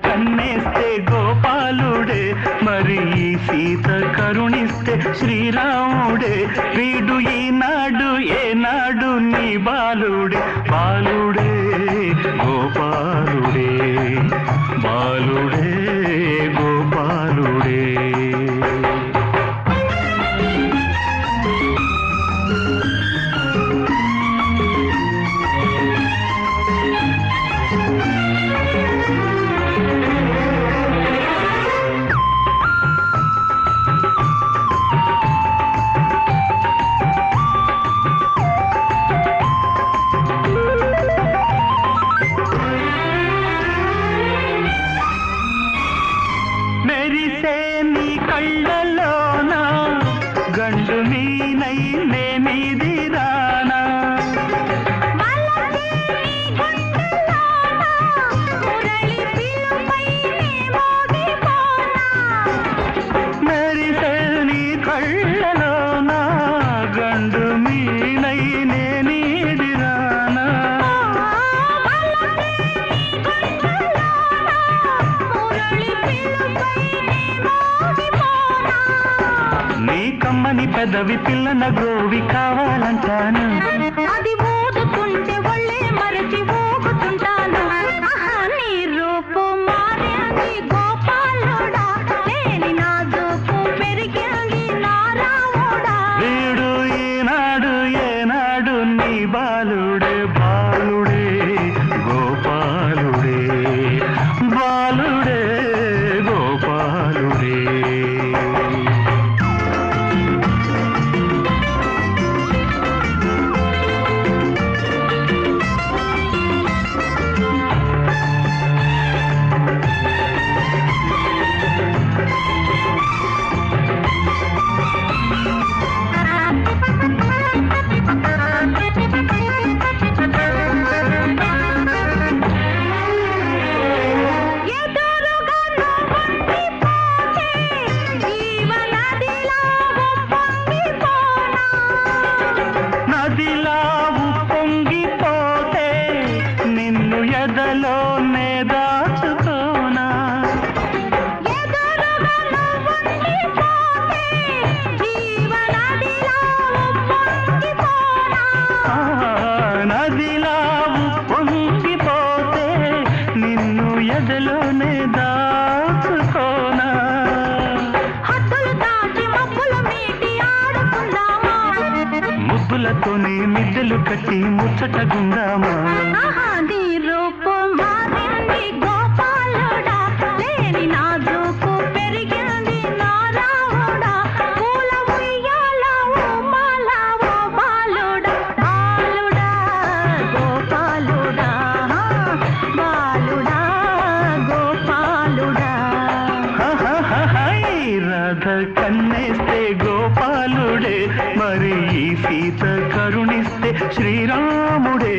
కన్నేస్తే గోపాలుడే, మరి ఈ సీత కరుణిస్తే శ్రీరాముడే. వీడు ఈనాడు ఏనాడు నీ బాలుడే, బాలుడే గోపాలుడే, బాలుడే గోపాలుడే. మెరిసే నీ కళ్ళలోన గండు మీనై నేనిది రానా, మెరిసే నీ కళ్ళలోన గండు మీనై నేనిది రానా. నీ కమ్మని పెదవి పిల్లన గోవి కావాలంటాను, అది ఊదుతుంటే ఒళ్ళే మరచి ఊగుతుంటాను. నీ రూపు మారింది గోపాలుడా, లేని నా దూపు పెరిగింది నా రాముడా. వీడు ఈనాడు ఏనాడు నీ బాలుడే, బాలుడే గోపాలుడే, బాలుడే గోపాలుడే. నదిలా ఉప్పొంగిపోతే నిన్ను ఎదలోనే దాచుకోనా, నదిలా ఉప్పొంగిపోతే నిన్ను ఎదలోనే దాచుకోనా. ముద్దులతోనే మిద్దెలు కట్టి ముచ్చటగుందామా. నీ రూపు మారింది గోపాలుడా, లేని నా దూపు పెరిగింది నా రాముడా. పూల ఉయ్యాల ఉమాల ఓ బాలుడా, బాలుడా గోపాలుడా, బాలుడా గోపాలుడా. రాధ కన్నేస్తే గోపాలుడే, మరి ఈ సీత కరుణిస్తే శ్రీరాముడే.